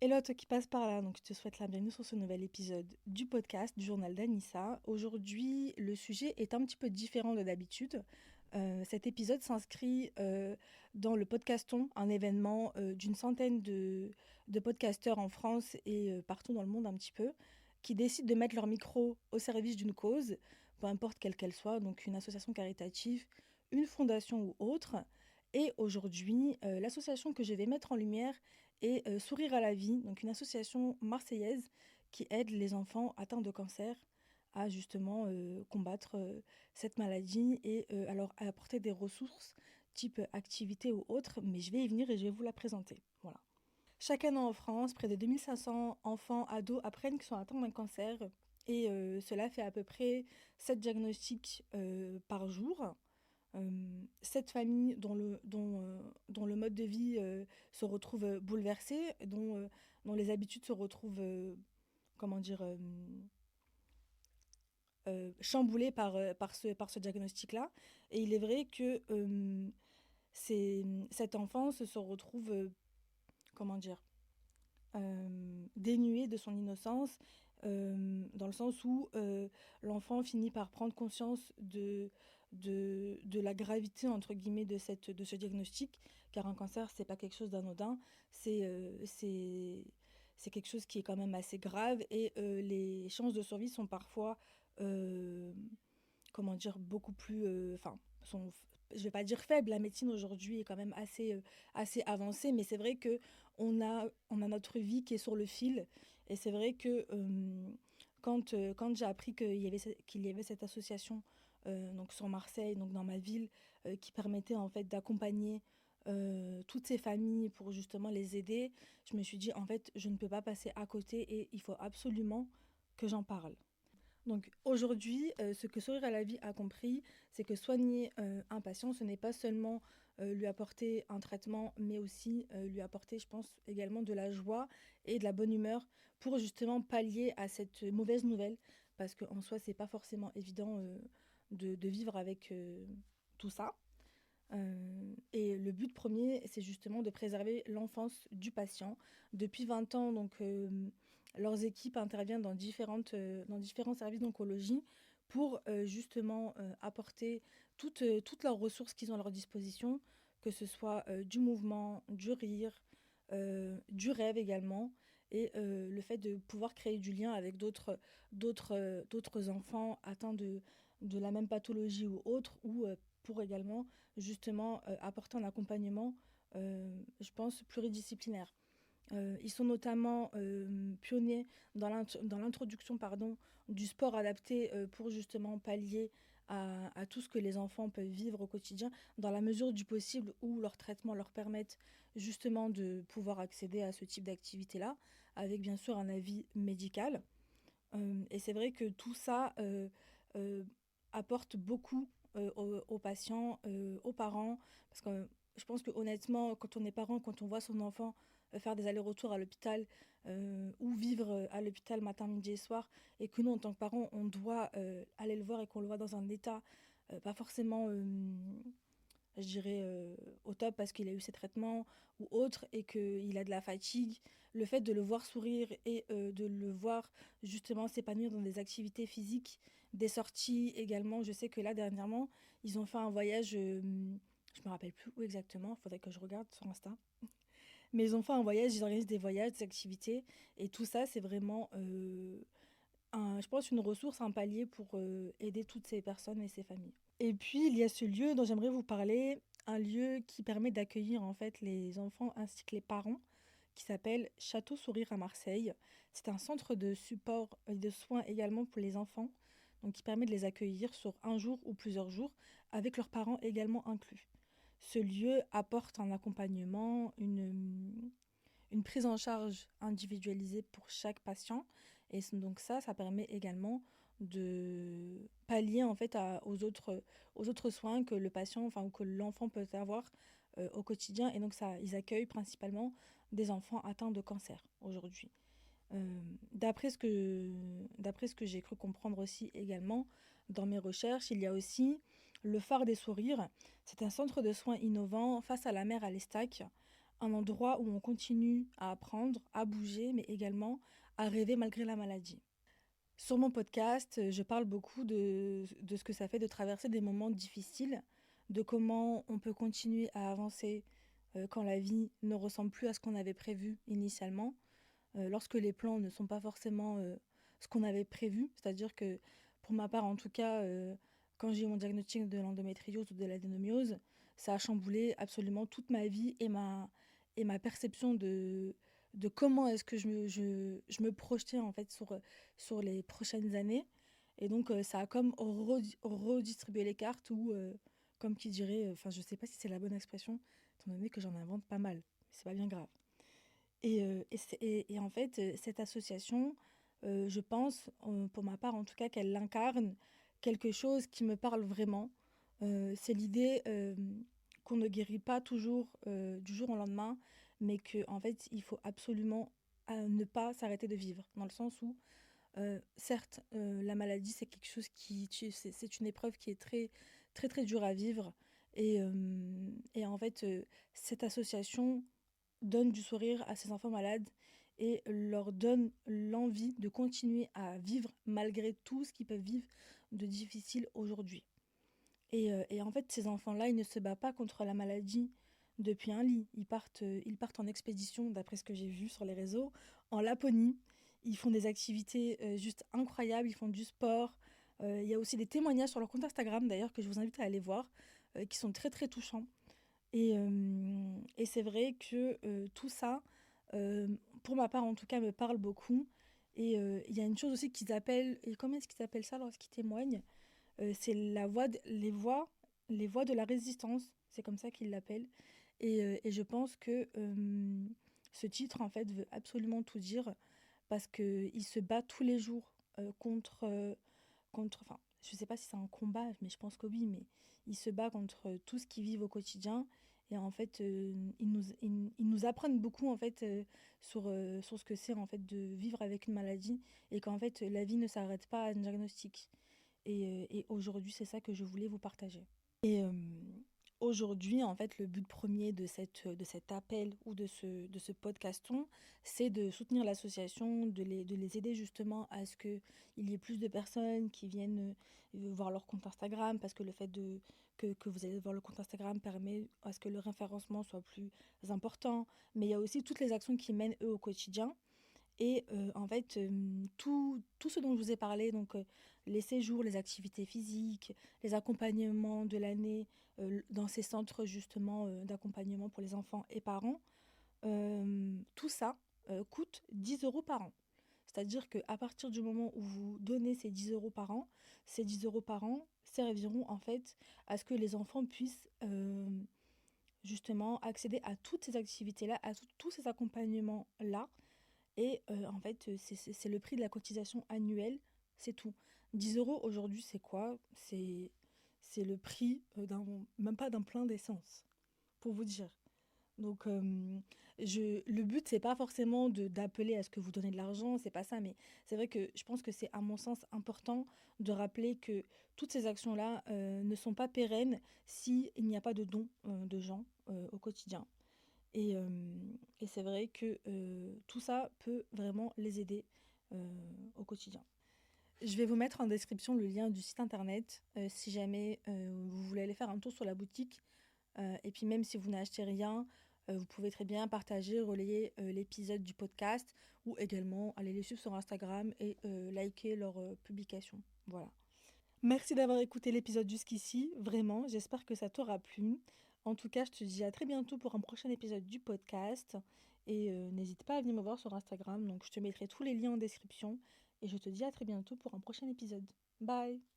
Hello, toi qui passe par là, donc je te souhaite la bienvenue sur ce nouvel épisode du podcast du journal d'Anissa. Aujourd'hui, le sujet est un petit peu différent de d'habitude. Cet épisode s'inscrit dans le podcaston, un événement d'une centaine de podcasteurs en France et partout dans le monde un petit peu, qui décident de mettre leur micro au service d'une cause, peu importe quelle qu'elle soit, donc une association caritative, une fondation ou autre. Et aujourd'hui, l'association que je vais mettre en lumière et Sourire à la vie, donc une association marseillaise qui aide les enfants atteints de cancer à justement combattre cette maladie et alors à apporter des ressources type activité ou autre, mais je vais y venir et je vais vous la présenter. Voilà. Chaque année en France, près de 2500 enfants, ados apprennent qu'ils sont atteints d'un cancer et cela fait à peu près 7 diagnostics par jour. Cette famille dont le mode de vie se retrouve bouleversé, dont les habitudes se retrouvent, comment dire, chamboulées par ce diagnostic-là. Et il est vrai que cet enfant se retrouve, comment dire, dénué de son innocence, dans le sens où l'enfant finit par prendre conscience de la gravité, entre guillemets, de ce diagnostic, car un cancer, c'est pas quelque chose d'anodin, c'est quelque chose qui est quand même assez grave, et les chances de survie sont parfois, euh, comment dire, beaucoup plus, enfin, je vais pas dire faible, la médecine aujourd'hui est quand même assez avancée, mais c'est vrai que on a notre vie qui est sur le fil, et c'est vrai que quand j'ai appris qu'il y avait cette association donc sur Marseille, donc dans ma ville, qui permettait en fait d'accompagner toutes ces familles pour justement les aider, je me suis dit en fait je ne peux pas passer à côté et il faut absolument que j'en parle. Donc aujourd'hui, ce que Sourire à la vie a compris, c'est que soigner un patient, ce n'est pas seulement lui apporter un traitement, mais aussi lui apporter, je pense, également de la joie et de la bonne humeur pour justement pallier à cette mauvaise nouvelle, parce qu'en soi, c'est pas forcément évident de vivre avec tout ça. Et le but premier, c'est justement de préserver l'enfance du patient. Depuis 20 ans, donc, leurs équipes interviennent dans différents services d'oncologie pour justement apporter toutes leurs ressources qu'ils ont à leur disposition, que ce soit du mouvement, du rire, du rêve également, et le fait de pouvoir créer du lien avec d'autres enfants atteints de la même pathologie ou autre, ou pour également justement apporter un accompagnement, je pense, pluridisciplinaire. Ils sont notamment pionniers dans l'introduction pardon, du sport adapté pour justement pallier à tout ce que les enfants peuvent vivre au quotidien, dans la mesure du possible où leur traitement leur permette justement de pouvoir accéder à ce type d'activité-là, avec bien sûr un avis médical. Et c'est vrai que tout ça euh, apporte beaucoup aux patients, aux parents, parce que je pense que honnêtement, quand on est parent, quand on voit son enfant faire des allers-retours à l'hôpital ou vivre à l'hôpital matin, midi et soir, et que nous, en tant que parents, on doit aller le voir et qu'on le voit dans un état pas forcément je dirais, au top parce qu'il a eu ses traitements ou autre et qu'il a de la fatigue, le fait de le voir sourire et de le voir justement s'épanouir dans des activités physiques, des sorties également. Je sais que là, dernièrement, ils ont fait un voyage, je me rappelle plus où exactement, il faudrait que je regarde sur Insta. Mais ils ont fait un voyage, ils organisent des voyages, des activités et tout ça, c'est vraiment, je pense, une ressource, un palier pour aider toutes ces personnes et ces familles. Et puis, il y a ce lieu dont j'aimerais vous parler, un lieu qui permet d'accueillir en fait les enfants ainsi que les parents, qui s'appelle Château Sourire à Marseille. C'est un centre de support et de soins également pour les enfants, donc qui permet de les accueillir sur un jour ou plusieurs jours, avec leurs parents également inclus. Ce lieu apporte un accompagnement, une prise en charge individualisée pour chaque patient. Et donc ça permet également de pallier en fait aux autres soins que le patient, enfin, ou que l'enfant peut avoir au quotidien. Et donc ça, ils accueillent principalement des enfants atteints de cancer aujourd'hui. D'après ce que j'ai cru comprendre aussi également dans mes recherches, il y a aussi le Phare des Sourires. C'est un centre de soins innovant face à la mer à l'Estac, un endroit où on continue à apprendre, à bouger, mais également à rêver malgré la maladie. Sur mon podcast, je parle beaucoup de ce que ça fait de traverser des moments difficiles, de comment on peut continuer à avancer quand la vie ne ressemble plus à ce qu'on avait prévu initialement, lorsque les plans ne sont pas forcément ce qu'on avait prévu. C'est-à-dire que, pour ma part en tout cas, quand j'ai eu mon diagnostic de l'endométriose ou de l'adénomiose, ça a chamboulé absolument toute ma vie et ma perception de comment est-ce que je me projetais en fait sur les prochaines années. Et donc ça a comme redistribué les cartes ou, comme qui dirait, enfin je sais pas si c'est la bonne expression, étant donné que j'en invente pas mal, mais c'est pas bien grave. Et en fait, cette association, je pense, pour ma part en tout cas, qu'elle incarne quelque chose qui me parle vraiment. C'est l'idée qu'on ne guérit pas toujours du jour au lendemain, mais qu'en fait, il faut absolument ne pas s'arrêter de vivre. Dans le sens où, certes, la maladie, c'est quelque chose c'est une épreuve qui est très, très, très dure à vivre. Et en fait, cette association donne du sourire à ces enfants malades et leur donne l'envie de continuer à vivre malgré tout ce qu'ils peuvent vivre de difficile aujourd'hui. Et en fait, ces enfants-là, ils ne se battent pas contre la maladie depuis un lit. Ils partent en expédition, d'après ce que j'ai vu sur les réseaux, en Laponie. Ils font des activités juste incroyables, ils font du sport. Il y a aussi des témoignages sur leur compte Instagram, d'ailleurs, que je vous invite à aller voir, qui sont très très touchants. Et c'est vrai que tout ça, euh, pour ma part en tout cas, me parle beaucoup. Et il y a une chose aussi qu'ils appellent, et comment est-ce qu'ils appellent ça lorsqu'ils témoignent? C'est les voix de la résistance, c'est comme ça qu'ils l'appellent. Et je pense que ce titre, en fait, veut absolument tout dire parce qu'il se bat tous les jours contre, enfin, je sais pas si c'est un combat, mais je pense que oui, mais il se bat contre tout ce qu'ils vivent au quotidien. Et en fait, ils nous apprennent beaucoup en fait sur ce que c'est en fait de vivre avec une maladie et qu'en fait la vie ne s'arrête pas à un diagnostic. Et aujourd'hui, c'est ça que je voulais vous partager. Et aujourd'hui, en fait, le but premier de cet appel ou de ce podcaston, c'est de soutenir l'association, de les aider justement à ce qu'il y ait plus de personnes qui viennent voir leur compte Instagram, parce que que vous allez voir le compte Instagram permet à ce que le référencement soit plus important. Mais il y a aussi toutes les actions qu'ils mènent eux au quotidien. Et en fait, tout ce dont je vous ai parlé, donc les séjours, les activités physiques, les accompagnements de l'année dans ces centres justement d'accompagnement pour les enfants et parents, tout ça coûte 10 euros par an. C'est-à-dire qu'à partir du moment où vous donnez ces 10 euros par an, ces 10 euros par an serviront en fait à ce que les enfants puissent justement accéder à toutes ces activités-là, à tous ces accompagnements-là. Et en fait, c'est le prix de la cotisation annuelle, c'est tout. 10 euros aujourd'hui, c'est quoi? C'est le prix même pas d'un plein d'essence, pour vous dire. Donc, le but, c'est pas forcément d'appeler à ce que vous donnez de l'argent, c'est pas ça, mais c'est vrai que je pense que c'est, à mon sens, important de rappeler que toutes ces actions-là ne sont pas pérennes s'il n'y a pas de dons de gens au quotidien. Et, euh, et c'est vrai que tout ça peut vraiment les aider au quotidien. Je vais vous mettre en description le lien du site internet si jamais vous voulez aller faire un tour sur la boutique. Et puis même si vous n'achetez rien, vous pouvez très bien partager, relayer l'épisode du podcast ou également aller les suivre sur Instagram et liker leurs publications. Voilà. Merci d'avoir écouté l'épisode jusqu'ici, vraiment, j'espère que ça t'aura plu. En tout cas, je te dis à très bientôt pour un prochain épisode du podcast. Et n'hésite pas à venir me voir sur Instagram, donc je te mettrai tous les liens en description. Et je te dis à très bientôt pour un prochain épisode. Bye!